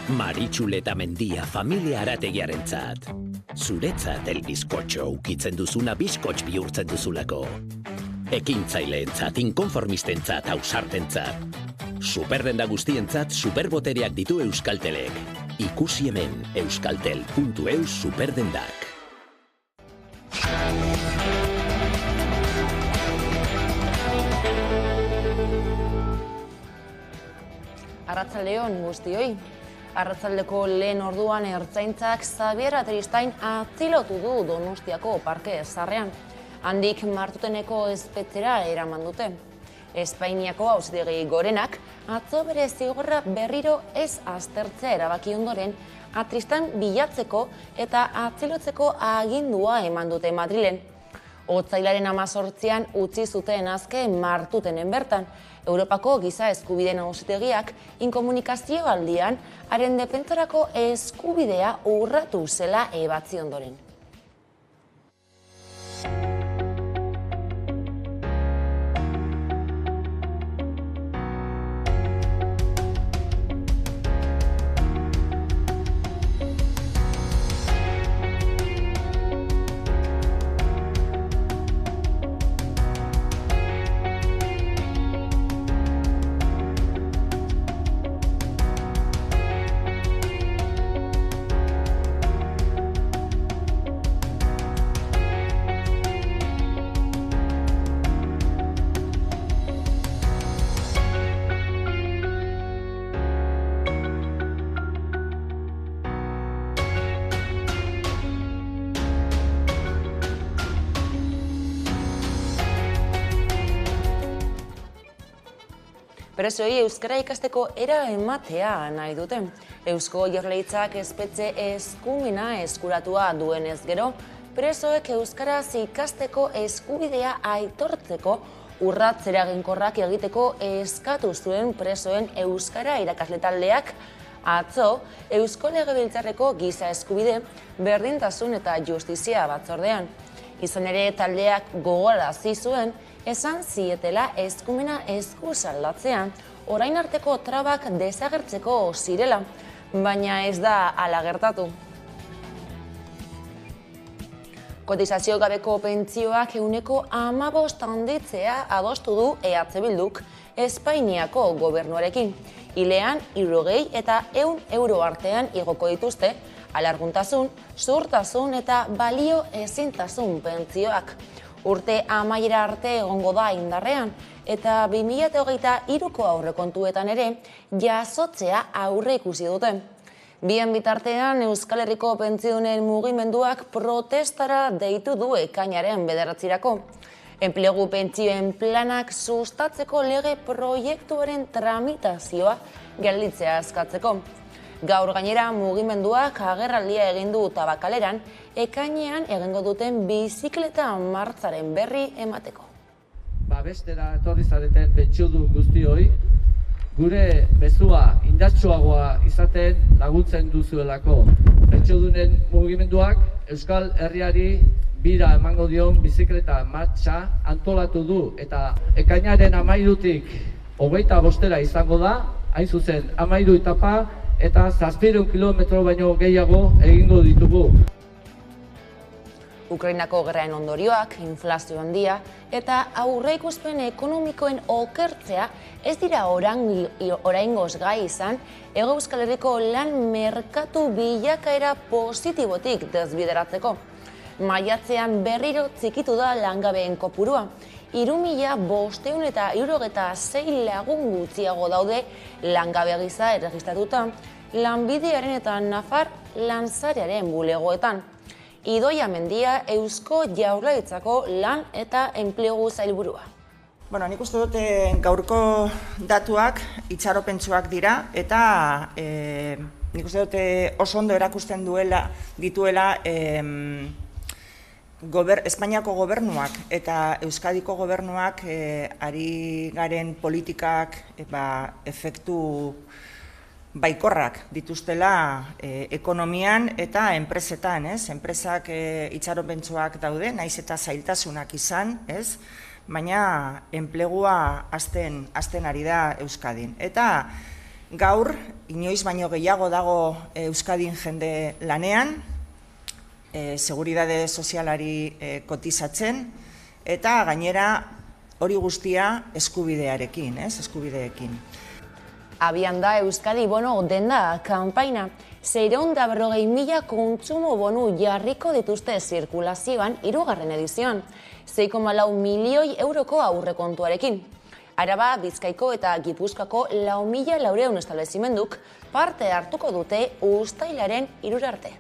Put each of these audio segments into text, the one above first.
Maritxu Letamendia familia arategiarentzat. Zuretzat bizkotxo ukitzen duzuna bizkotx bihurtzen duzulako. Ekintzaileentzat, inkonformistentzat, ausartentzat. Superdenda guztientzat superbotereak ditu Euskaltelek. Ikusi hemen euskaltel.eus superdendak. Arratsaldeon guztioi. Arratsaldeko lehen orduan ertzaintzak Xabier Atristain atzilotu du Donostiako Parke Zaharrean. Handik Martuteneko espetxera eraman dute. Espainiako auzitegi gorenak atzo bere zigorra berriro ez aztertzea erabaki ondoren Atristain bilatzeko eta atzilotzeko agindua eman dute Madrilen. Otsailaren 18an utzi zuten azken Martutenen bertan. Europako Giza Eskubideen Auzitegiak inkomunikazio aldian haren defentsarako eskubidea urratu zela ebatzi ondoren. Presoei euskara ikasteko era ematea nahi dute. Eusko Jaurlaritzak espetxe eskumena eskuratua duenez gero, presoek euskaraz ikasteko eskubidea aitortzeko urrats eraginkorrak egiteko eskatu zuen presoen euskara irakasle taldeak atzo Eusko Legebiltzarreko Giza Eskubide, Berdintasun eta Justizia batzordean. Izan ere taldeak gogorarazi zuen esan zietela eskumena eskuz aldatzean, orain arteko trabak desagertzeko zirela, baina ez da hala gertatu. Kotizazio gabeko pentsioak 15% handitzea adostu du EH Bilduk Espainiako gobernuarekin. Hilean 60 eta 100 euro artean igoko dituzte alarguntasun, zuhurtasun eta balio ezintasun pentsioak. Urte amaiera arte egongo da indarrean, eta 2023ko aurrekontuetan ere jasotzea aurre ikusi dute. Bien bitartean Euskal Herriko pentsiodunen mugimenduak protestara deitu du ekainaren 9. Enplegu pentsioen planak sustatzeko lege proiektuaren tramitazioa gelditzea eskatzeko. Gaur gainera mugimenduak agerraldia egin du Tabakaleran, ekainean egingo duten bizikleta martxaren berri emateko. Bestera etorri zareten pentsiodun guztioi, gure mezua indartsuagoa izaten laguntzen duzuelako. Pentsiodunen mugimenduak Euskal Herriari bira emango dion bizikleta martxa antolatu du eta ekainaren 13tik 25 izango da, hain zuzen 13 etapa eta 700 kilometro baino gehiago egingo ditugu. Ukrainako gerraren ondorioak, inflazio handia eta aurreikuspen ekonomikoen okertzea ez dira oraingoz gai izan Hego Euskal Herriko lan merkatu bilakaera positibotik desbideratzeko. Maiatzean berriro txikitu da langabeen kopurua. 3.576 lagun gutxiago daude langabe gisa erregistratuta Lanbidearen eta Nafar Lansarearen bulegoetan. Idoia Mendia, Eusko Jaurlaritzako lan eta enplegu sailburua. Nik uste dut gaurko datuak itxaropentsuak dira eta nik uste dut oso ondo erakusten dituela Espainiako gobernuak eta Euskadiko gobernuak ari garen politikak efektu baikorrak dituztela ekonomian eta enpresetan, enpresak itxaropentsuak daude, naiz eta zailtasunak izan, baina enplegua hazten ari da Euskadin. Eta Gaur, inoiz baino gehiago dago Euskadin jende lanean, seguridade sozialari kotizatzen, eta gainera hori guztia eskubidearekin, eskubideekin. Abian da Euskadi Bono denda kanpaina. 640.000 kontsumo bonu jarriko dituzte zirkulazioan 3. edizioan. 6,4 milioi euroko aurrekontuarekin. Araba, Bizkaiko eta Gipuzkoako 4.400 establezimenduk parte hartuko dute uztailaren 3 arte.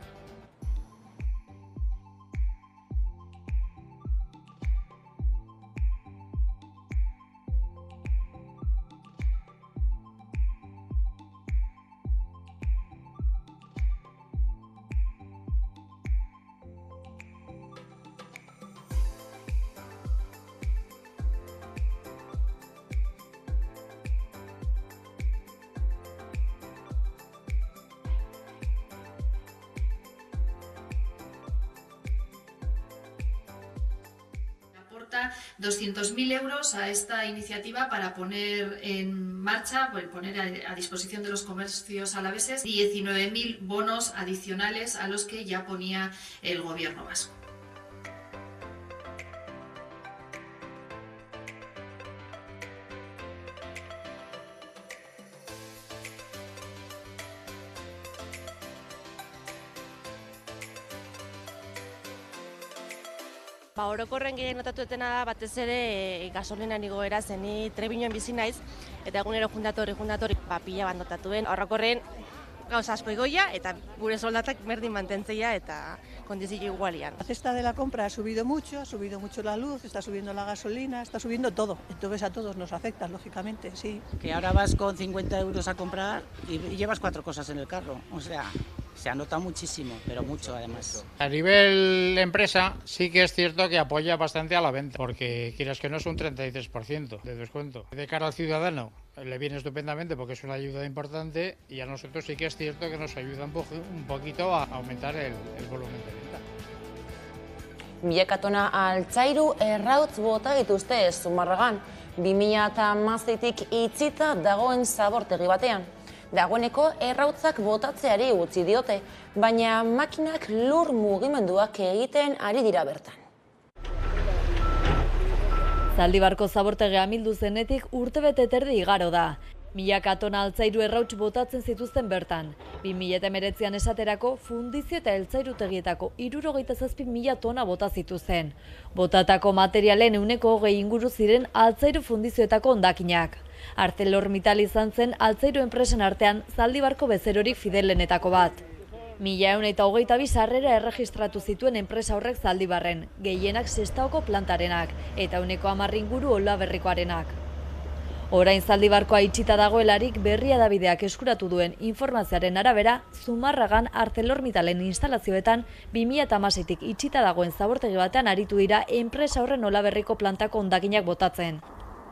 Aporta 200.000 euros a esta iniciativa para poner en marcha, poner a disposición de los comercios alaveses 19.000 bonos adicionales a los que ya ponía el Gobierno vasco. Orokorren gehien notatu etena da batez ere gasolinan igoera zen, ni Trebiñoen bizi naiz eta egunero jundatori pila bat notatuen. Orokorren gauza asko igoia eta gure soldatak berdin mantentzeia eta kondizio igualian. La cesta de la compra ha subido mucho la luz, está subiendo la gasolina, está subiendo todo. Entonces a todos nos afecta, lógicamente, sí. Que ahora vas con 50 euros a comprar y llevas 4 cosas en el carro, o sea... Se anota muchísimo, pero mucho además. A nivel empresa sí que es cierto que apoya bastante a la venta, porque quieras que no es un 33% de descuento. De cara al ciudadano le viene estupendamente porque es una ayuda importante y a nosotros sí que es cierto que nos ayuda un poquito a aumentar el volumen de venta. Milaka tona altzairu errautz bota dituzte Zumarragan. 2016tik itzita dagoen zabortegi batean. Dagoeneko errautzak botatzeari utzi diote, baina makinak lur mugimenduak egiten ari dira bertan. Zaldibarko zabortegia amildu zenetik urtebete terdi igaro da. Milaka tona altzairu errauts botatzen zituzten bertan. 2019an esaterako fundizio eta eltzairutegietako 67.000 tona bota zituzten. Botatako materialen 20% inguru ziren altzairu fundizioetako hondakinak. ArcelorMittal izan zen altzairu enpresen artean Zaldibarko bezerorik fidelenetako bat. 1122 sarrera erregistratu zituen enpresa horrek Zaldibarren, gehienak Sestaoko plantarenak eta 10% inguru Olaberrikoarenak. Orain Zaldibarkoa itxita dagoelarik Berria Dabideak eskuratu duen informazioaren arabera, Zumarragan ArcelorMittalen instalazioetan 2016tik itxita dagoen zabortegi batean aritu dira enpresa horren Olaberriko plantako hondakinak botatzen.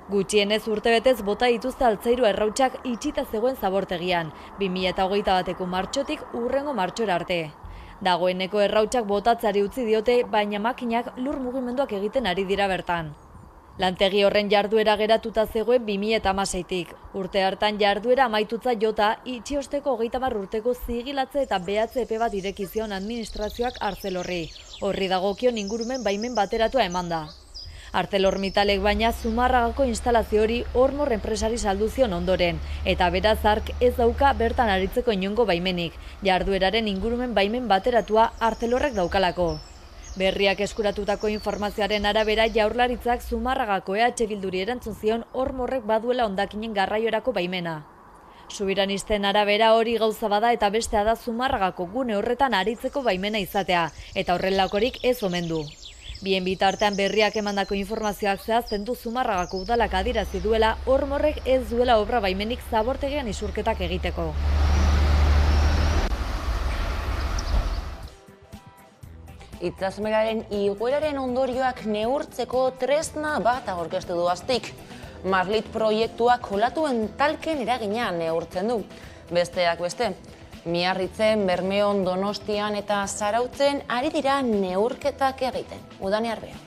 Gutxienez urtebetez bota dituzte altzairu errautsak itxita zegoen zabortegian, 2021ko martxotik hurrengo martxora arte. Dagoeneko errautsak botatzari utzi diote, baina makinak lur mugimenduak egiten ari dira bertan. Lantegi horren jarduera geratuta zegoen 2016tik. Urte hartan jarduera amaitutza jota, itxiosteko 30 urteko zigilatze eta behatze epe bat irekizion administrazioak Arcelorri. Horri dagokion ingurumen baimen bateratua eman da. ArcelorMittalek baina Zumarragako instalazio hori Ormor enpresari saldu zion ondoren, eta beraz ark ez dauka bertan aritzeko inongo baimenik, jardueraren ingurumen baimen bateratua Arcelorrek daukalako. Berriak eskuratutako informazioaren arabera Jaurlaritzak Zumarragako EH Bilduri erantzun zion Ormorrek baduela hondakinen garraiorako baimena. Subiranisten arabera hori gauza bada eta bestea da Zumarragako gune horretan aritzeko baimena izatea, eta horrelakorik ez omen du. Bien bitartean Berriak emandako informazioak zehazten du Zumarragako udalak adierazi duela Ormorrek ez duela obra baimenik zabortegian isurketak egiteko. Itsasmeraren igoeraren ondorioak neurtzeko tresna bat aurkeztu du Astik. Marlit proiektuak olatuen talken eragina neurtzen du. Besteak beste, Miarritzen, Bermeon, Donostian eta Zarautzen ari dira neurketak egiten. Udane Arbea.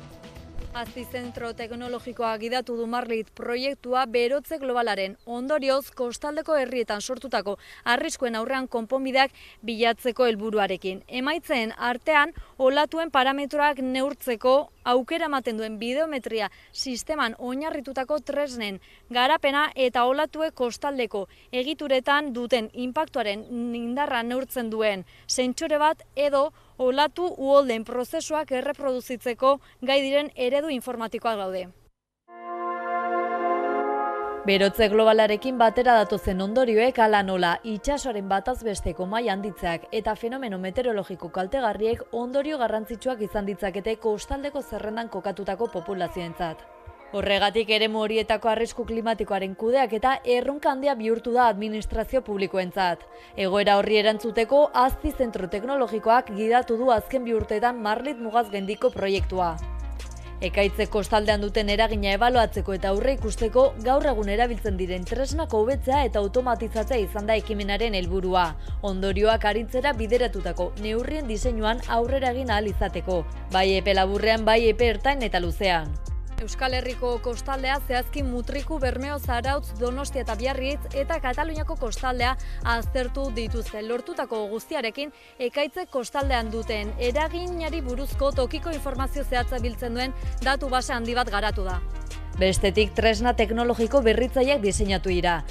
Azpizentro teknologikoa gidatu du Marlit proiektua berotze globalaren ondorioz kostaldeko herrietan sortutako arriskuen aurrean konponbideak bilatzeko helburuarekin. Emaitzen artean olatuen parametroak neurtzeko aukera ematen duen bideometria sisteman oinarritutako tresnen garapena eta olatue kostaldeko egituretan duten inpaktuaren indarra neurtzen duen sentsore bat edo olatu uholden prozesuak erreproduzitzeko gai diren eredu informatikoak daude. Berotze globalarekin batera datozen ondorioek hala nola itsasoaren batazbesteko maila handitzeak eta fenomeno meteorologiko kaltegarriek ondorio garrantzitsuak izan ditzakete kostaldeko zerrendan kokatutako populazioentzat. Horregatik eremu horietako arrisku klimatikoaren kudeak eta erronka handia bihurtu da administrazio publikoentzat. Egoera horri erantzuteko azpizentro teknologikoak gidatu du azken bi urteetan Marlit mugazgendiko proiektua. Ekaitze kostaldean duten eragina ebaluatzeko eta aurre ikusteko gaur egun erabiltzen diren tresnako hobetzea eta automatizatzea izan da ekimenaren helburua. Ondorioak arintzera bideratutako neurrien diseinuan aurrera egin ahal izateko, bai epe laburrean, bai epe ertain eta luzean. Euskal Herriko kostaldea zehazki Mutriku, Bermeo, Zarautz, Donostia eta Biarritz eta Kataluniako kostaldea aztertu dituzte. Lortutako guztiarekin ekaitze kostaldean duten eraginari buruzko tokiko informazio zehatza biltzen duen datu base handi bat garatu da. Bestetik tresna teknologiko berritzaileak diseinatu dira.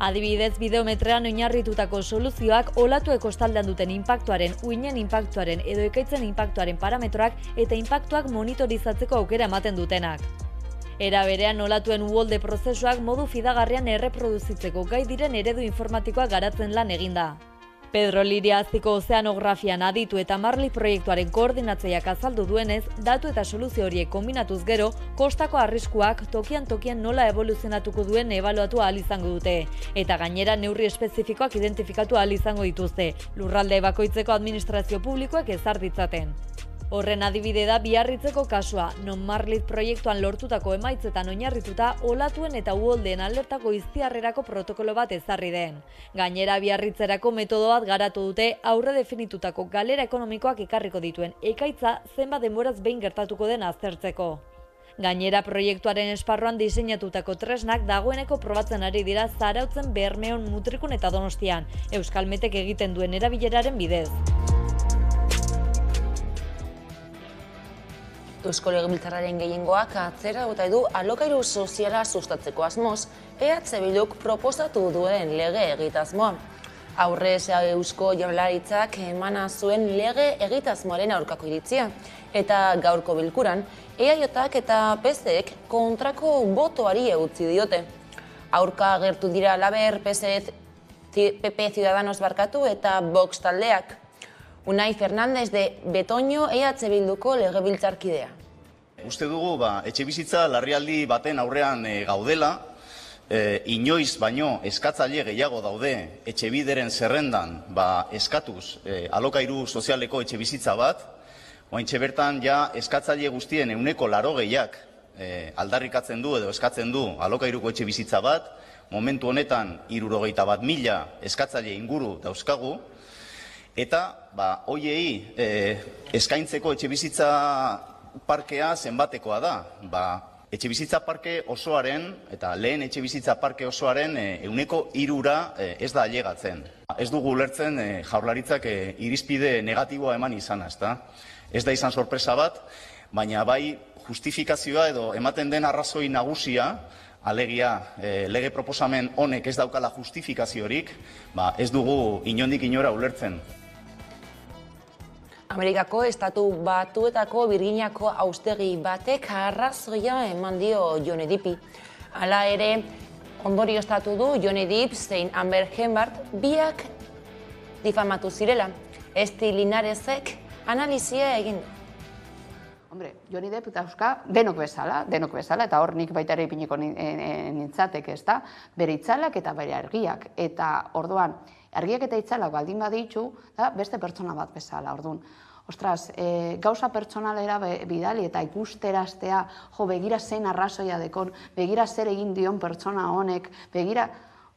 Adibidez, bideometrean oinarritutako soluzioak olatue kostaldean duten inpaktuaren, uinen inpaktuaren edo ekaitzen inpaktuaren parametroak eta inpaktuak monitorizatzeko aukera ematen dutenak. Era berean olatuen uholde prozesuak modu fidagarrian erreproduzitzeko gai diren eredu informatikoak garatzen lan eginda. Pedro Liria Azpiko ozeanografian aditu eta Marlit proiektuaren koordinatzaileak azaldu duenez, datu eta soluzio horiek kombinatuz gero, kostako arriskuak tokian nola evoluzionatuko duen ebaluatu ahal izango dute. Eta gainera neurri espezifikoak identifikatu ahal izango dituzte, lurralde bakoitzeko administrazio publikoek ezar ditzaten. Horren adibide da Biarritzeko kasua, non Marlit proiektuan lortutako emaitzetan oinarrituta olatuen eta uholdeen alertako iztiarrerako protokolo bat ezarri den. Gainera Biarritzerako metodo bat garatu dute aurre definitutako galera ekonomikoak ekarriko dituen ekaitza zenbat denboraz behin gertatuko den aztertzeko. Gainera proiektuaren esparruan diseinatutako tresnak dagoeneko probatzen ari dira Zarautzen, Bermeon, Mutrikun eta Donostian, Euskalmetek egiten duen erabileraren bidez. Eusko Legebiltzarraren gehiengoak atzera bota du alokairu soziala sustatzeko asmoz, EH Bilduk proposatu duen lege egitasmoa. Aurrez Eusko Jaurlaritzak emana zuen lege egitasmoaren aurkako iritzia, eta gaurko bilkuran EAJak eta PSek kontrako botoari utzi diote. Aurka agertu dira halaber PP Ciudadanos barkatu eta Vox taldeak. Unai Fernández de Betoño EH Bilduko legebiltzarkidea. Uste dugu etxebizitza larrialdi baten aurrean gaudela, inoiz baino eskatzaile gehiago daude etxebideren zerrendan eskatuz alokairu sozialeko etxebizitza bat, oaintxe bertan eskatzaile guztien 80% aldarrikatzen du edo eskatzen du alokairuko etxebizitza bat, momentu honetan 61.000 eskatzaile inguru dauzkagu, eta hoiei eskaintzeko etxebizitza parkea zenbatekoa da. Etxebizitza parke osoaren eta lehen etxebizitza parke osoaren 3% ez da ailegatzen. Ez dugu ulertzen Jaurlaritzak irizpide negatiboa eman izana, ezta? Ez da izan sorpresa bat, baina bai justifikazioa edo ematen den arrazoi nagusia, alegia lege proposamen honek ez daukala justifikaziorik, ez dugu inondik inora ulertzen. Amerikako Estatu Batuetako Birginako auzitegi batek arrazoia eman dio Johnny Deppi. Hala ere, ondorioztatu du Johnny Depp zein Amber Heard biak difamatu zirela. Esti Linaresek analizia egin du. Hombre, Johnny Depp dauzka denok bezala, eta hor nik baita ere ipiniko nintzatek, ez da, bere itzalak eta bere argiak. Eta orduan, argiak eta itzalak baldin baditu, da beste pertsona bat bezala, orduan. Ostras, gauza pertsonalera bidali eta ikusteraztea, begira zein arrazoia dekon, begira zer egin dion pertsona honek, begira,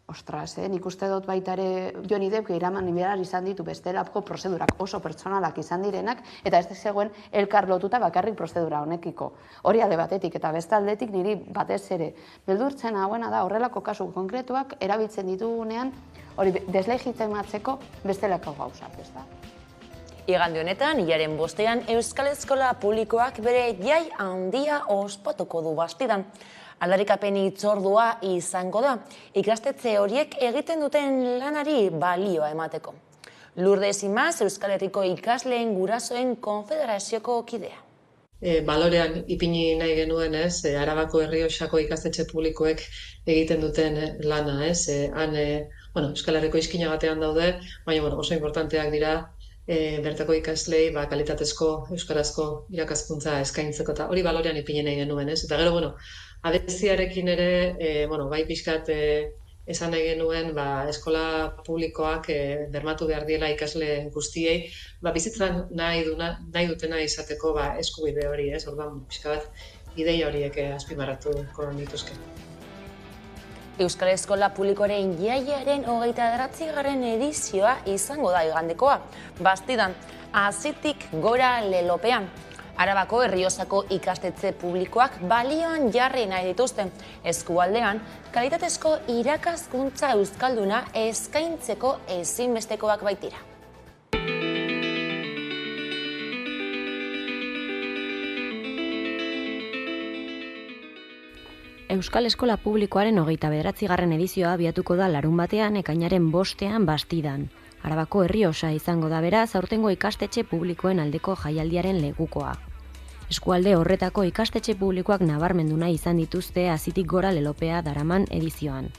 Ostras, nik uste dut baita ere Joni Deuk iraman behar izan ditu bestelako prozedurak oso pertsonalak izan direnak, eta ez zegoen elkar lotuta bakarrik prozedura honekiko. Hori alde batetik eta beste aldetik niri batez ere beldurtzen hauena da horrelako kasu konkretuak erabiltzen ditugunean hori deslegitimatzeko bestelako gauzak, ez da? Igande honetan, hilaren 5ean, Euskal Eskola Publikoak bere jai handia ospatuko du Bastidan. Aldarrikapen hitzordua izango da, ikastetxe horiek egiten duten lanari balioa emateko. Lourdes Imaz, Euskal Herriko ikasleen gurasoen konfederazioko kidea. Balorean ipini nahi genuen, Arabako Errioxako ikastetxe publikoek egiten duten lana, han Euskal Herriko izkina batean daude, baina oso importanteak dira bertako ikaslei kalitatezko euskarazko irakaskuntza eskaintzeko, eta hori balorean ipini nahi genuen, eta gero, abeziarekin ere, bai pixkat esan nahi genuen, eskola publikoak bermatu behar diela ikasle guztiei, bizitzan nahi dutena izateko eskubide hori, orduan pixka bat ideia horiek azpimarratuko nituzke. Euskal Eskola Publikoaren jaiaren 29. edizioa izango da igandekoa. Bastidan, Azitik gora lelopean. Arabako Errioxako ikastetxe publikoak balioan jarri nahi dituzte. Eskualdean, kalitatezko irakaskuntza euskalduna eskaintzeko ezinbestekoak baitira. Euskal Eskola Publikoaren 29. edizioa abiatuko da larunbatean ekainaren 5ean Bastidan. Arabako Errioxa izango da beraz aurtengo ikastetxe publikoen aldeko jaialdiaren lekukoa. Eskualde horretako ikastetxe publikoak nabarmendu nahi izan dituzte Azitik gora lelopea daraman edizioan.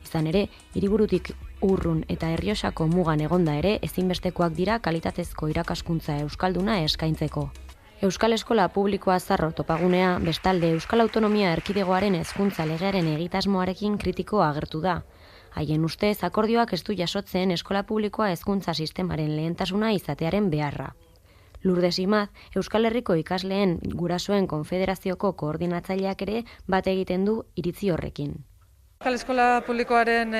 Izan ere, hiriburutik urrun eta Errioxako mugan egonda ere ezinbestekoak dira kalitatezko irakaskuntza euskalduna eskaintzeko. Euskal Eskola Publikoa Zarro topagunea, bestalde Euskal Autonomia Erkidegoaren hezkuntza legearen egitasmoarekin kritiko agertu da. Haien ustez, akordioak ez du jasotzen eskola publikoa hezkuntza sistemaren lehentasuna izatearen beharra. Lourdes Imaz, Euskal Herriko ikasleen gurasoen konfederazioko koordinatzaileak ere bat egiten du iritzi horrekin. Euskal Eskola Publikoaren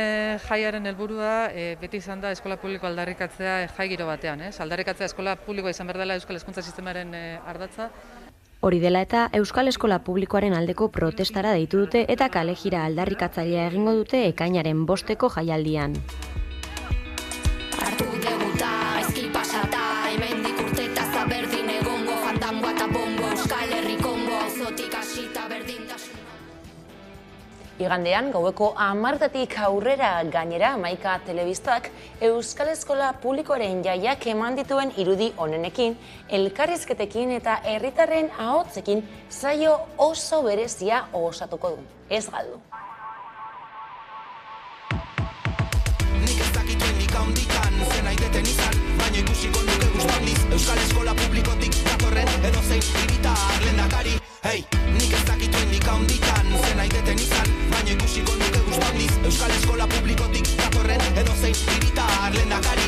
jaiaren helburua beti izan da eskola publikoa aldarrikatzea jai giro batean. Aldarrikatzea eskola publikoa izan behar dela euskal hezkuntza sistemaren ardatza. Hori dela eta Euskal Eskola Publikoaren aldeko protestara deitu dute eta kalejira aldarrikatzailea egingo dute ekainaren 5eko jaialdian. Artu deguta, gaizki pasata, hemendik urteta zaberdin egongo, fandangoa eta bongo, Euskal Herrikongo, auzotik hasita berdintasun. Igandean, gaueko 10:00 aurrera gainera Hamaika Telebistak Euskal Eskola Publikoaren jaiak eman dituen irudi onenekin, elkarrizketekin eta herritarren ahotsekin saio oso berezia osatuko du. Ez galdu. Nik ez dakit nik handikan, zen aiteten izan, baina ikusiko nuke guztandiz, Euskal Eskola Publikotik datorren edozein hiritar lehendakari. Hei, nik ez dakit nik handikan, zen aiteten izan, baina ikusiko nuke guztandiz, Euskal Eskola Publikotik datorren edozein hiritar lehendakari.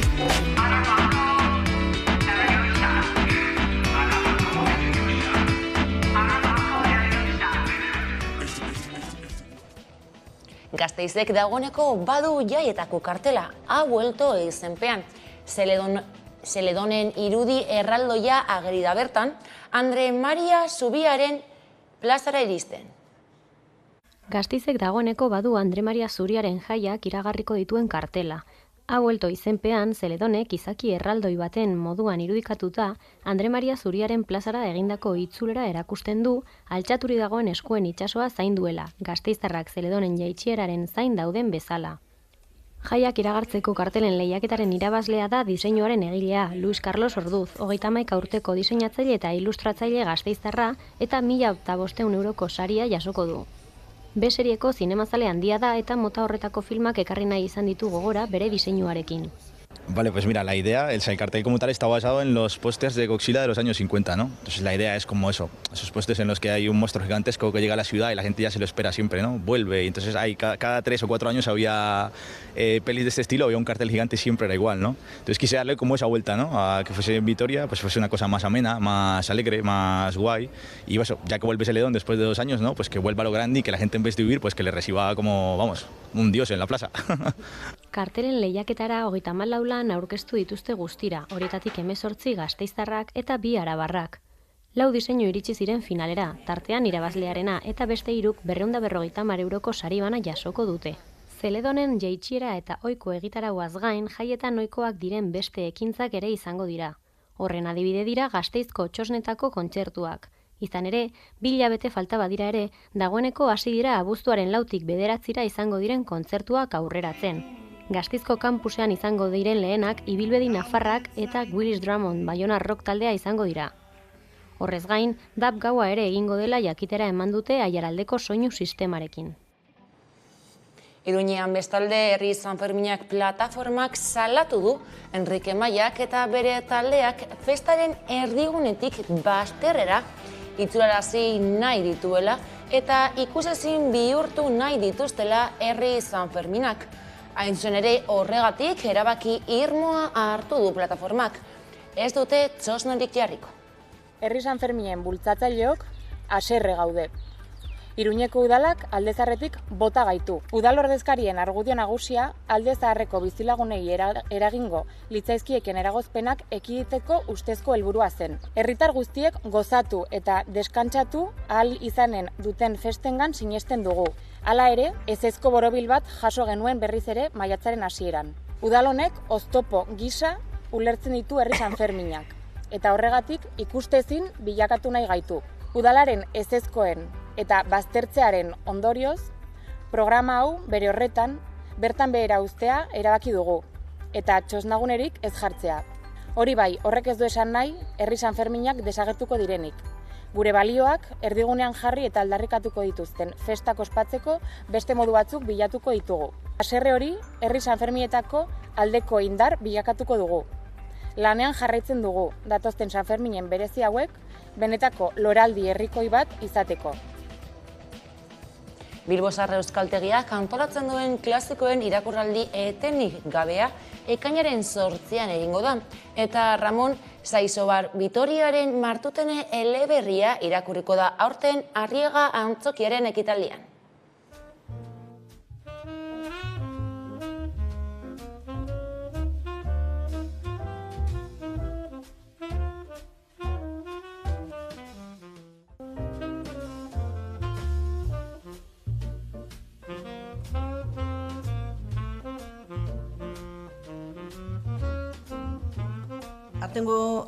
Gasteizek dagoeneko badu jaietako kartela, ha vuelto izenpean. Zeledonen irudi erraldoia ageri da bertan, Andre Maria Zubiaren plazara iristen. Gasteizek dagoeneko badu Andre Maria Zuriaren jaiak iragarriko dituen kartela. Ha vuelto izenpean, Zeledonek izaki erraldoi baten moduan irudikatuta, Andre Maria Zuriaren plazara egindako itzulera erakusten du, altxaturi dagoen eskuen itsasoa zain duela, gasteiztarrak Zeledonen jaitsieraren zain dauden bezala. Jaiak iragartzeko kartelen lehiaketaren irabazlea da diseinuaren egilea, Luis Carlos Orduz, 31 urteko diseinatzaile eta ilustratzaile gasteiztarra, eta 1.500 euroko saria jasoko du. B-serieko zinemazale handia da eta mota horretako filmak ekarri nahi izan ditu gogora bere diseinuarekin. Vale, pues mira, la idea, el cartel como tal está basado en los pósters de Godzilla de los años 50, ¿no? Entonces la idea es como eso, esos pósters en los que hay un monstruo gigantesco que llega a la ciudad y la gente ya se lo espera siempre, ¿no? Vuelve, y entonces hay cada 3 o 4 años había pelis de este estilo, había un cartel gigante y siempre era igual, ¿no? Entonces quise darle como esa vuelta, ¿no? A que fuese en Vitoria, pues fuese una cosa más amena, más alegre, más guay, y eso, ya que vuelve Zeledón después de 2 años, ¿no? Pues que vuelva a lo grande y que la gente en vez de huir, pues que le reciba como, vamos, un dios en la plaza. Kartelen lehiaketara 34 lan aurkeztu dituzte guztira, horietatik 18 gasteiztarrak eta 2 arabarrak. 4 diseinu iritsi ziren finalera, tartean irabazlearena eta beste 3 250 euroko sari bana jasoko dute. Zeledonen jaitsiera eta ohiko egitarauaz gain, jaietan ohikoak diren beste ekintzak ere izango dira. Horren adibide dira Gasteizko txosnetako kontzertuak. Izan ere, 2 hilabete falta badira ere, dagoeneko hasi dira abuztuaren 4tik 9 izango diren kontzertuak aurreratzen. Gasteizko kampusean izango diren lehenak Ibilbedi Nafarrak eta Willis Drummond Bayona Rock taldea izango dira. Horrez gain, DAB gaua ere egingo dela jakitera eman dute Aiaraldeko soinu sistemarekin. Iruñean bestalde Herri Sanferminak plataformak salatu du Enrique Maiak eta bere taldeak festaren erdigunetik bazterrera itzularazi nahi dituela eta ikusezin bihurtu nahi dituztela Herri Sanferminak. Hain zuen ere horregatik erabaki irmoa hartu du plataformak. Ez dute txosnorik jarriko. Herri Sanferminen bultzatzaileok haserre gaude. Iruñeko udalak Alde Zaharretik bota gaitu. Udal ordezkarien argudio nagusia Alde Zaharreko bizilagunei eragingo litzaizkieken eragozpenak ekiditeko ustezko helburua zen. Herritar guztiek gozatu eta deskantsatu ahal izanen duten festengan sinesten dugu. Hala ere, ezezko borobil bat jaso genuen berriz ere maiatzaren hasieran. Udal honek oztopo gisa ulertzen ditu Herri Sanferminak eta horregatik ikustezin bilakatu nahi gaitu. Udalaren ezezkoen eta baztertzearen ondorioz, programa hau bere horretan bertan behera uztea erabaki dugu, eta txosnagunerik ez jartzea. Hori bai, horrek ez du esan nahi, Herri Sanferminak desagertuko direnik. Gure balioak erdigunean jarri eta aldarrikatuko dituzten festak ospatzeko beste modu batzuk bilatuko ditugu. Haserre hori, Herri Sanferminetako aldeko indar bilakatuko dugu. Lanean jarraitzen dugu, datozten Sanferminen berezi hauek, benetako loraldi herrikoi bat izateko. Bilbo Zaharre Euskaltegiak antolatzen duen klasikoen irakurraldi etenik gabea ekainaren 8an egingo da. Eta Ramon Saizobar Vitoriaren martutene eleberria irakurriko da aurten Arriaga Antzokiaren ekitaldian.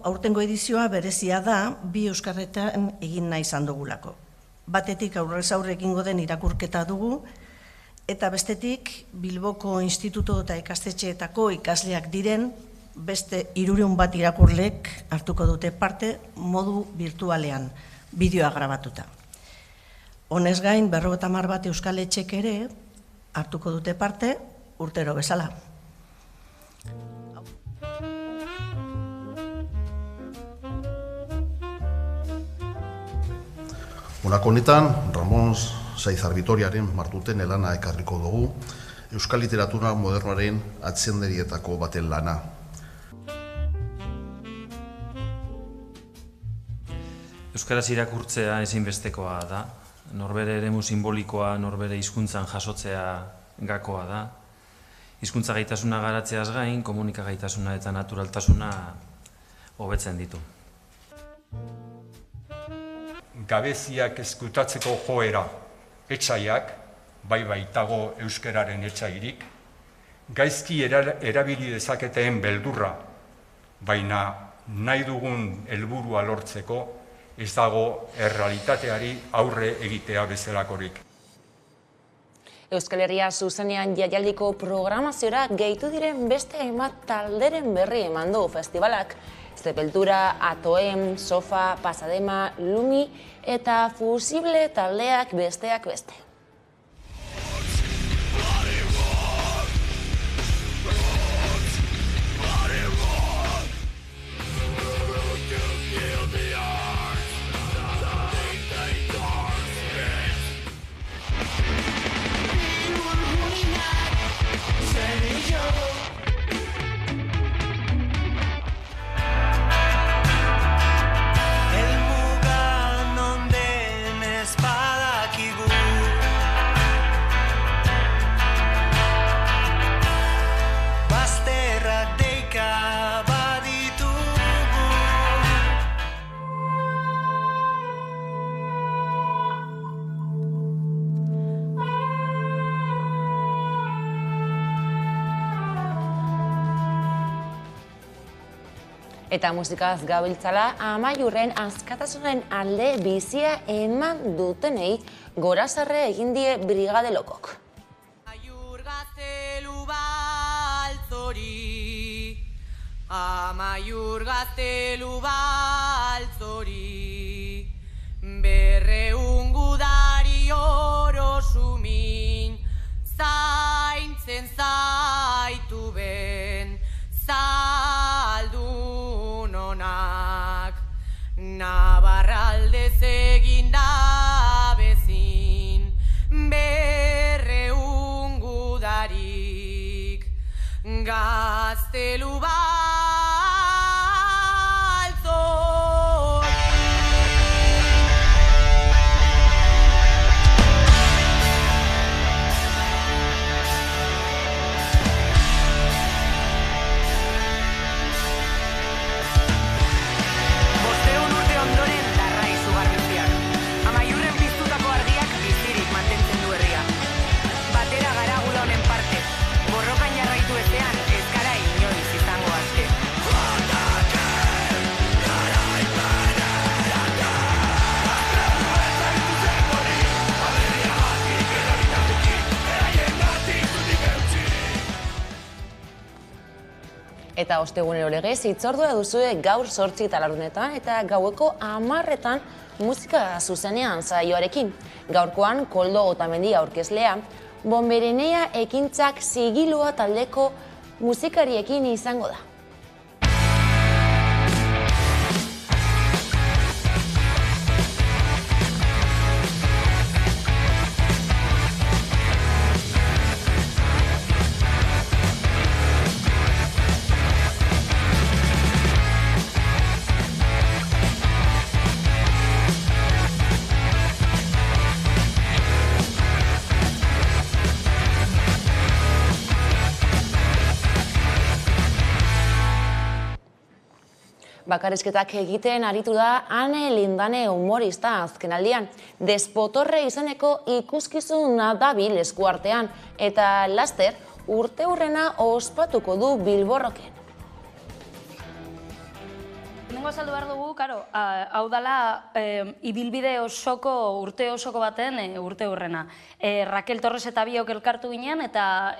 Aurtengo edizioa berezia da, 2 euskarretan egin nahi izan dugulako. Batetik aurrez aurre egingo den irakurketa dugu, eta bestetik Bilboko Instituto eta ikastetxeetako ikasleak diren beste 300 bat irakurlek hartuko dute parte modu virtualean, bideoa grabatuta. Honez gain, 50 bat euskaletxek ere hartuko dute parte urtero bezala. Honako honetan, Ramon Saizar Vitoriaren martuten lana ekarriko dugu, euskal literatura modernoaren atzenderietako baten lana. Euskaraz irakurtzea ezinbestekoa da, norbere eremu simbolikoa, norbere hizkuntzan jasotzea gakoa da. Hizkuntza gaitasuna garatzeaz gain, komunika gaitasuna eta naturaltasuna hobetzen ditu. Gabeziak ezkutatzeko joera etsaiak, bai baitago euskararen etsairik, gaizki erabili dezaketeen beldurra, baina nahi dugun helburua lortzeko ez dago errealitateari aurre egitea bezalakorik. Euskal Herria zuzenean jaialdiko programaziora gehitu diren beste hainbat talderen berri eman du festivalak. Zepeltura, Atoem, Sofa, Pasadema, Lumi eta Fusible taldeak besteak beste. Eta musikaz gabiltzala, Amaiurren askatasunen alde bizia eman dutenei gorazarre egin die Brigade Lokok. Amaiur gaztelu baltzori, Amaiur gaztelu baltzori, berreun gudari oro sumin, zaintzen zaitu ben, zaldun onak, Navarraldez egin da bezin, berreun gudarik, gaztelu baltzori. Eta ostegunero legez, hitzordua duzue gaur 8 talarunetan eta gaueko 10etan musika zuzenean saioarekin. Gaurkoan Koldo Otamendi aurkezlea, Bonberenea ekintzak sigilua taldeko musikariekin izango da. Bakarrizketak egiten aritu da Ane Lindane humorista azkenaldian. Despotorre izeneko ikuskizuna dabil eskuartean eta laster urteurrena ospatuko du Bilborroken. Nengo azaldu behar dugu, hau dela ibilbide osoko, urte osoko baten urteurrena. Raquel Torres eta biok elkartu ginen eta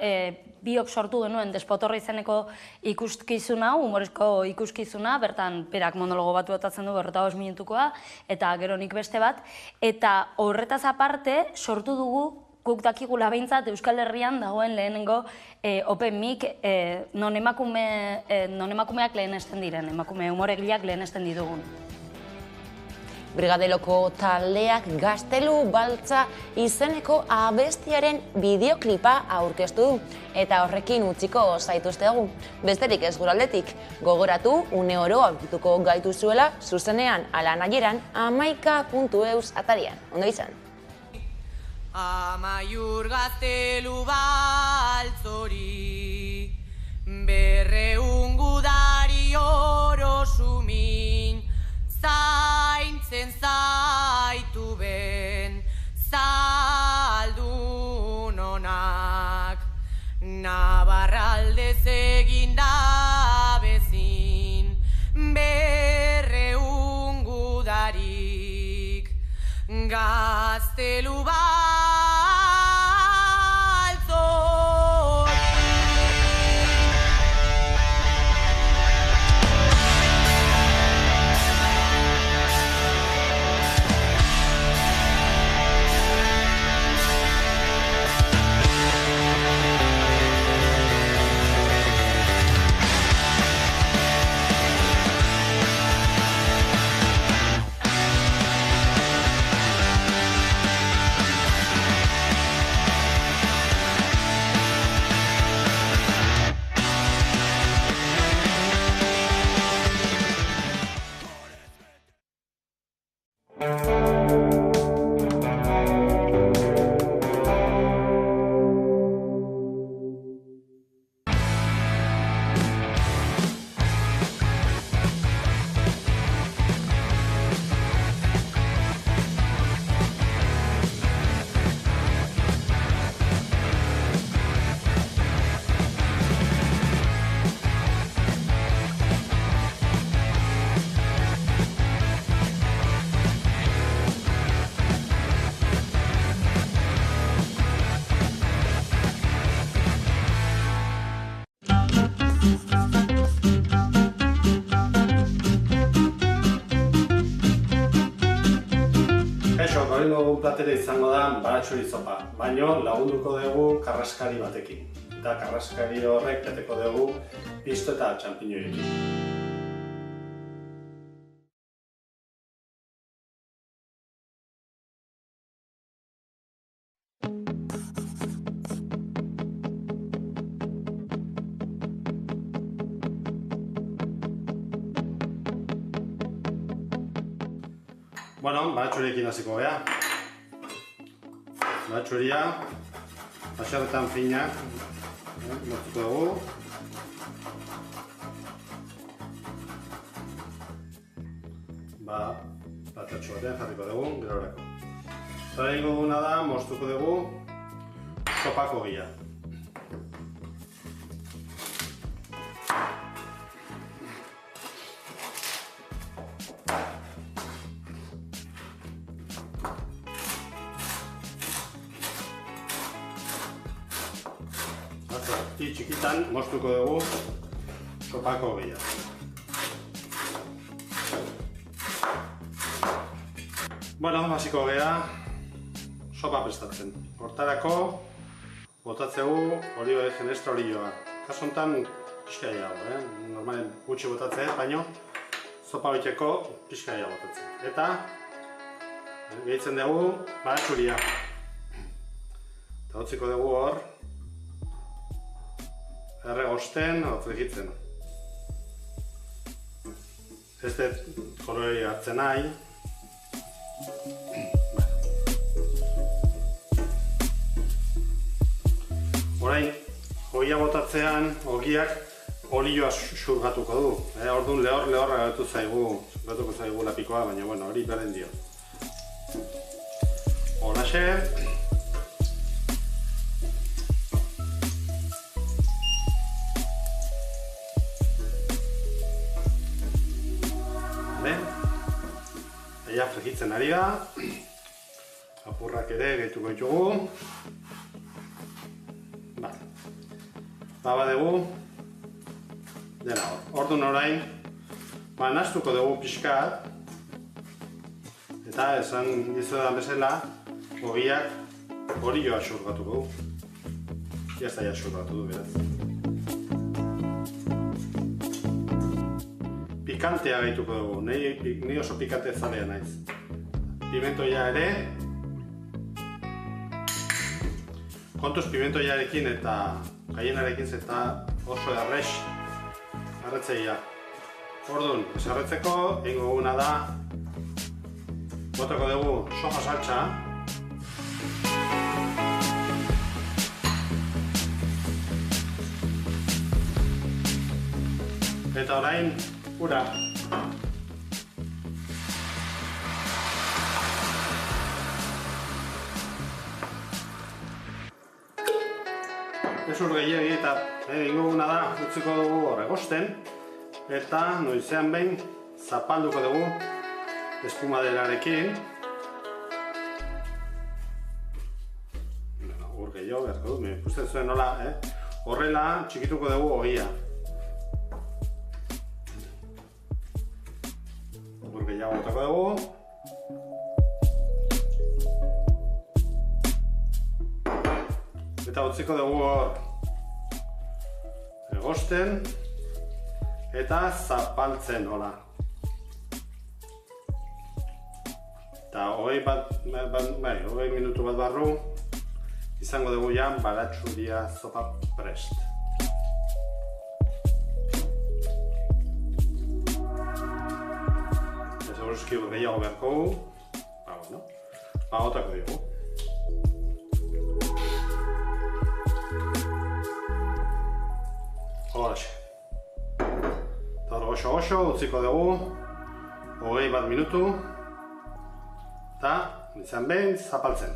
biok sortu genuen Despotorre izeneko ikuskizuna, humorezko ikuskizuna, bertan berak monologo bat botatzen du 45 minutukoa, eta gero nik beste bat, eta horretaz aparte sortu dugu guk dakigula behintzat Euskal Herrian dagoen lehenengo open mic non emakumeak lehenesten diren, emakume humoregileak lehenesten ditugun. Brigadeloko taldeak Gaztelu Baltza izeneko abestiaren bideoklipa aurkeztu du, eta horrekin utziko zaituztegu. Besterik ez guraldetik, gogoratu une oro aurkituko gaituzuela zuzenean ala nahieran 11.eus atarian. Ondo izan. Amaiur gaztelu baltzori, berreun gudari oro sumin, zaintzen zaitu ben, zaldun onak, Navarraldez egin da bezin, berreun gudarik, gaztelu baltzori. bat ere izango da baratxuri zopa, baino lagunduko dugu karraskari batekin. Eta karraskari horrek beteko dugu pisto eta txampiñoiekin. Bueno, baratxuriekin hasiko gea. Baratxuria, baserretan finak, moztuko dugu. Batatxo batean jarriko dugu, gerorako. Zara egingo duguna da, moztuko dugu sopako gila. Txikitan moztuko dugu sopako gila. Bueno, hasiko gea sopa prestatzen. Hortarako botatzegu olio extra extra olioa. Kasu honetan pixka gehiago, normalen gutxi botatzea, baino sopa biteko pixka gehiago botatzen. Eta gehitzen dugu baratxuria. Eta utziko dugu hor erregosten edo frijitzen. Ez dut kolorei hartzen nahi. Orain, ogia botatzean, ogiak olioa xurgatuko du. Orduan lehorra gatuko zaigu lapikoa, baina bueno, hori berdin dio. Holaxe. Ea frijitzen ari da, apurrak ere gehituko ditugu. Badegu, dena hor. Orduan orain, nahastuko dugu pixkat, eta esan dizuetan bezala, ogiak olioa xurgatuko du. Jazta xurgatu du, beraz. Pikantea gehituko dugu, ni oso pikante zalea naiz. Pimentoia ere. Kontuz pimentoiarekin eta kaienarekin eta oso errex erretzeia. Orduan, erretzeko egingo duguna da botako dugu soja saltsa. Eta orain, ura. Ezur gehiagi eta egingo duguna da utziko dugu horregosten eta noizean behin zapalduko dugu espumaderarekin. Ur gehiago beharko du, ikusten zuen nola, horrela txikituko dugu ogia. Ur gehiago botako dugu. Eta utziko dugu hor egosten eta zapaltzen hola. Eta 20 minutu bat barru izango dugu ja baratxuria zopa prest. Seguruzki gehiago beharko gu, botako dugu. Horaxe. Eta hor goxo, utziko dugu 20 minutu eta izan behin zapaltzen.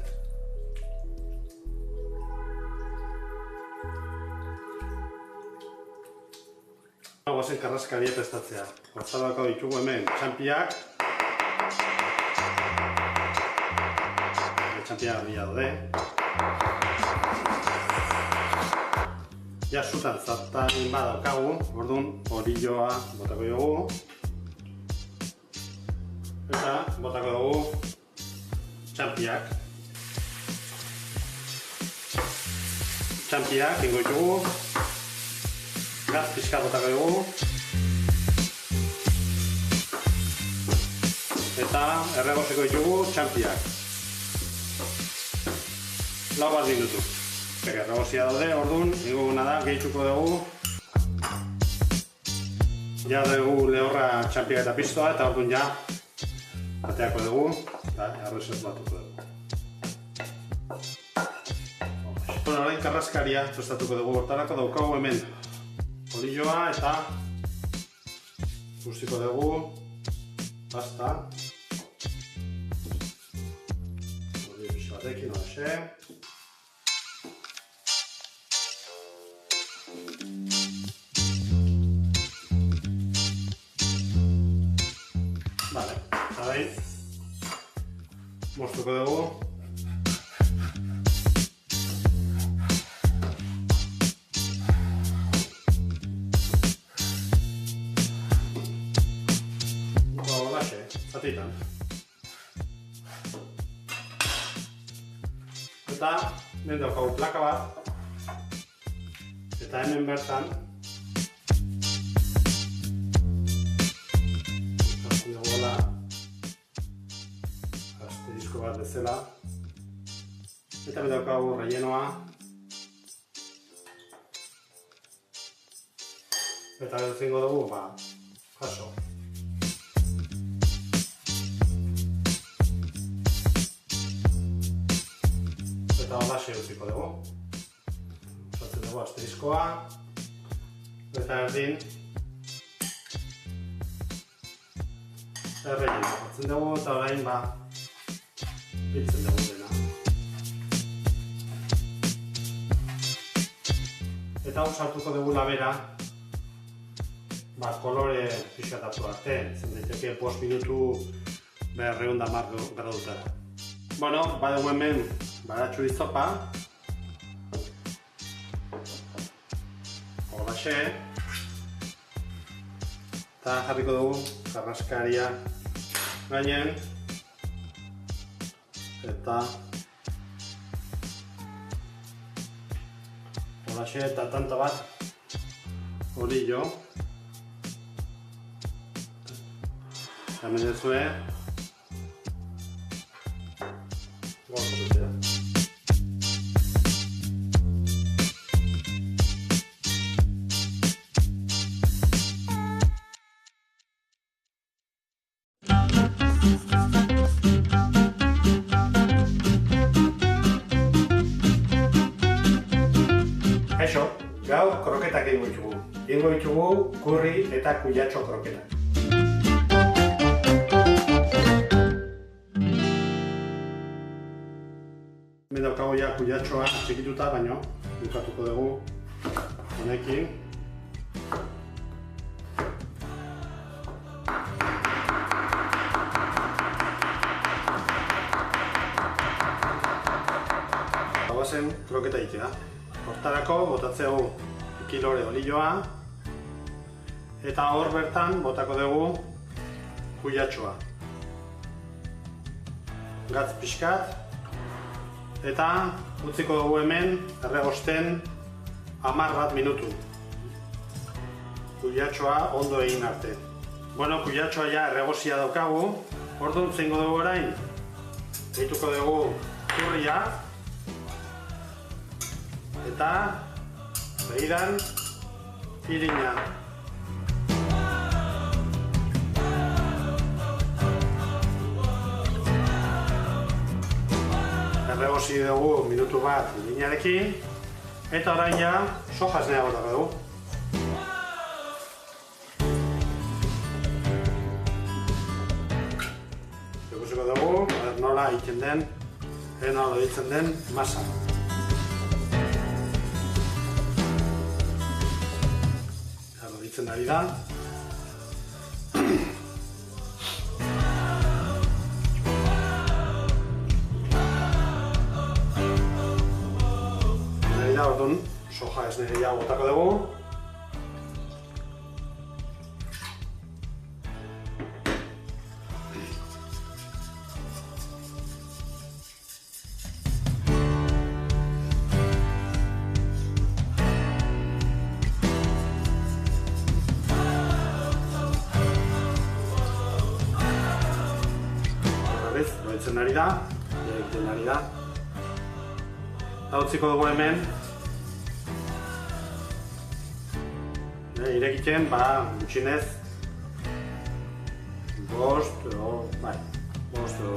Guazen karraskaria prestatzea. Hortzalako ditugu hemen txampiak. Txampiak bila daude. Ja zutan zartain badaukagu, orduan olioa botako dugu. Eta botako dugu txampiak. Txampiak ingo ditugu. Gatz pixka botako dugu. Eta erregoziko ditugu txampiak. 4 bat minutu. Erregozia daude, orduan, ingoguna da, gehitzuko dugu. Ja dugu lehorra txampiak eta pistoa, eta orduan ja ateako dugu, eta arrozez batuko dugu. Orain karraskaria tostatuko dugu, hortarako daukagu hemen olioa eta guztiko dugu pasta. Olio pixo batekin, horixe. Vale, eta behin moztuko dugu. Zatitan. Eta hemen daukagu plaka bat. Eta hemen bertan hartzen dugu hola asterizko bat bezala. Eta hemen daukagu rellenoa. Eta zingo dugu, jaso. Eta holaxe utziko dugu. Osatzen dugu asterizkoa. Eta erdin errelleno hartzen dugu eta orain biltzen dugu dena. Eta hau sartuko dugu labera kolore pixatatu arte. Zen daiteke 5 minutu 210 gradutara. Bueno, badugu hemen baratxu izopa. Holaxe. Eta jarriko dugu karraskaria gainen. Eta holaxe eta tanto bat olio. Hemen duzue. Kaixo, gaur kroketak egingo ditugu. Egingo ditugu kurri eta kuyatxo kroketak. Hemen daukagu ja kuyatxoa txikituta, baino bukatuko dugu honekin. Bagoazen kroketa egitea. Hortarako botatzegu kilore olioa eta hor bertan botako dugu kuyatxoa. Gatz pixkat eta utziko dugu hemen erregosten 10 minutu. Kuyatxoa ondo egin arte. Bueno, kuyatxoa ja erregozia daukagu, orduan zingo dugu orain. Gehituko dugu kurria. Eta behidan irina. Erregozi dugu minutu bat irinarekin. Eta orain ja soja botako dugu. Ikusiko dugu nola egiten den, nola ditzen den masa. Ari da. Ari da, orduan, soja esneria botako dugu. irekitzen ari da. Eta utziko dugu hemen. Irekitzen, gutxinez, 5 edo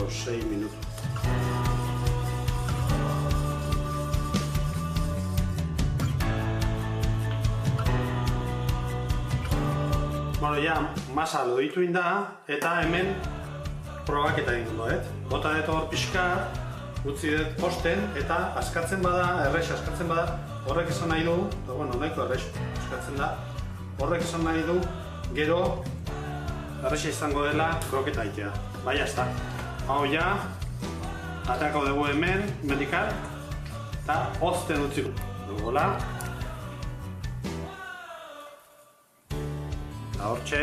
6 minutu. Masa loditu inda, eta hemen probaketa egin duet. Bota dut hor pixka, utzi dut posten, eta askatzen bada, errex askatzen bada, horrek esan nahi du, eta nahiko errex askatzen da, horrek esan nahi du, gero errexa izango dela kroketa egitea. Bai, jazta. Hau ja, atako dugu hemen, medikal, eta hozten utzi dugu. Gola. Eta hortxe,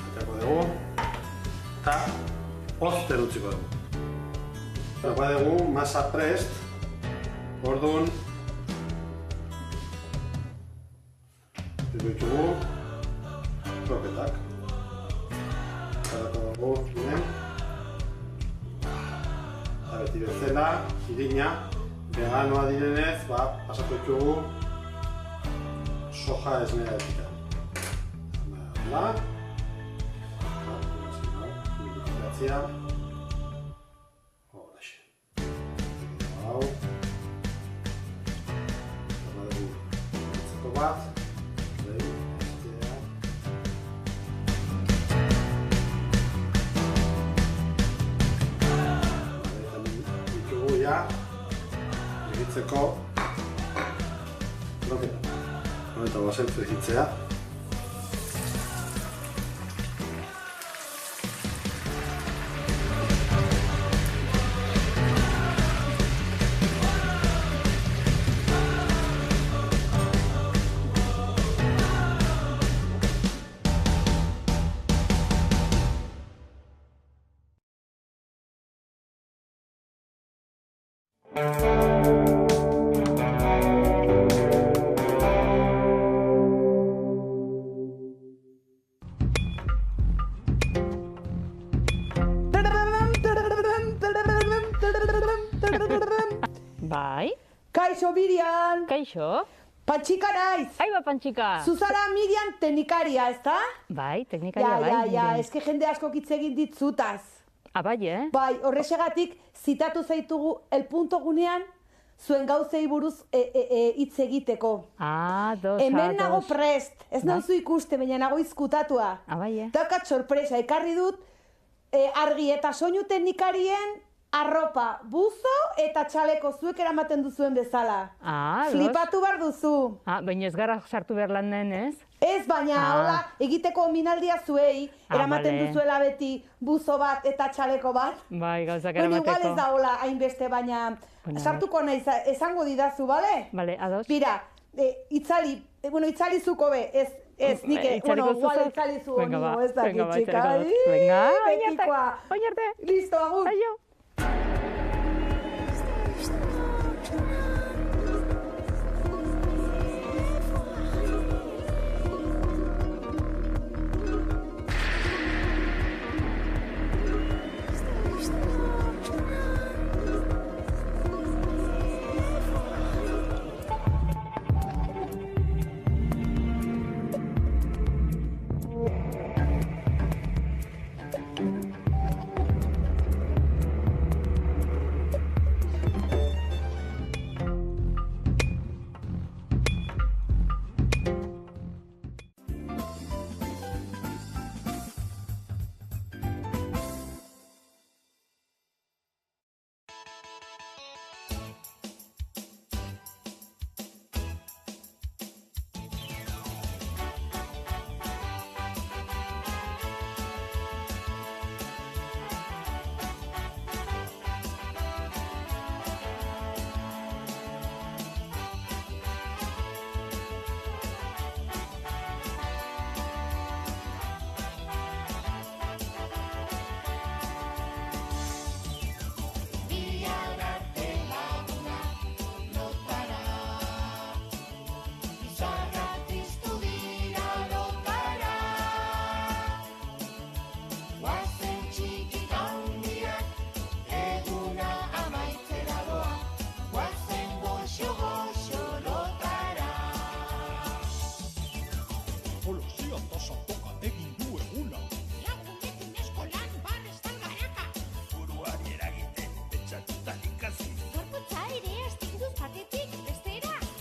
atako dugu, eta hozten utziko dugu. Eta dugu, masa prest, orduan, ditugu kroketak. Atako dugu, hemen. Eta beti bezala, irina, veganoa direnez, pasatu ditugu soja esnea. Hola. Gracias. Hola. Hau. Zeko bat. Ditugu ja. Egitzeko kroketa. Eta basentzu egitzea. Bai. Kaixo, Miriam. Kaixo. Pantxika naiz. Aiba, Pantxika. Zuzara Miriam teknikaria, ezta? Bai, teknikaria bai. Eske jende asko hitz egin ditzutaz. Bai, Bai, horrexegatik zitatu zaitugu El Punto gunean zuen gauzei buruz hitz egiteko. Hemen nago prest. Ez nauzu ikuste, baina nago izkutatua. Bai, Daukat sorpresa, ekarri dut argi eta soinu teknikarien arropa, buzo eta txaleko zuek eramaten duzuen bezala. Flipatu behar duzu. Baina ez gara sartu behar lan den, ez? Ez, baina hola, egiteko ominaldia zuei, eramaten duzuela beti buzo bat eta txaleko bat. Bai, gauzak eramateko. Igual ez da hola hainbeste, baina sartuko nahi esango didazu, bale? Bale, ados. Bira, itzali zuko be, ez, nik, igual itzali zu honio, ez da, txika. Venga, oinarte. Listo, agur. Aio.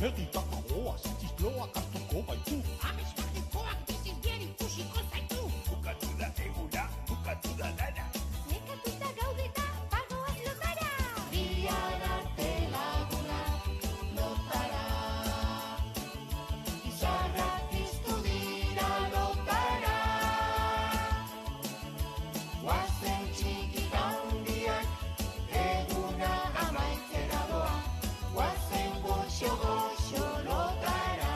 Herritaka goaz, txistloak hartuko baitu. Ames magikoak biziz bien ikusiko zaitu. Bukatu da eguna, bukatu da lana. Nekatuta gaudeta, pagoaz lotara. Bihar arte lagunak lotara. Izarrak piztu dira lotara. Guazen txikik handiak, eguna amaitzera doa. Guazen goxo lotara.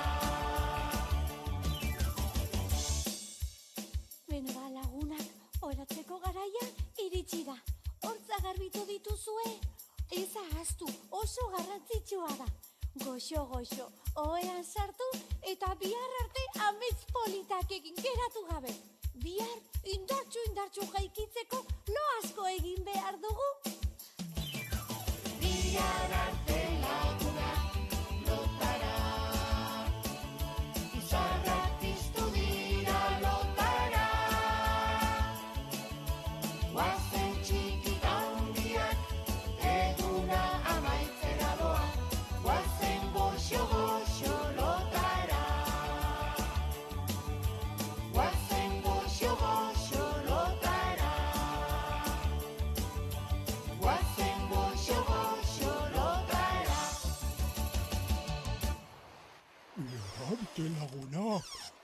Beno ba, lagunak, oratzeko garaia iritsi da. Hortza garbitu dituzue? Ez ahaztu, oso garrantzitsua da. Goxo, ohean sartu eta bihar arte amets politak egin geratu gabe.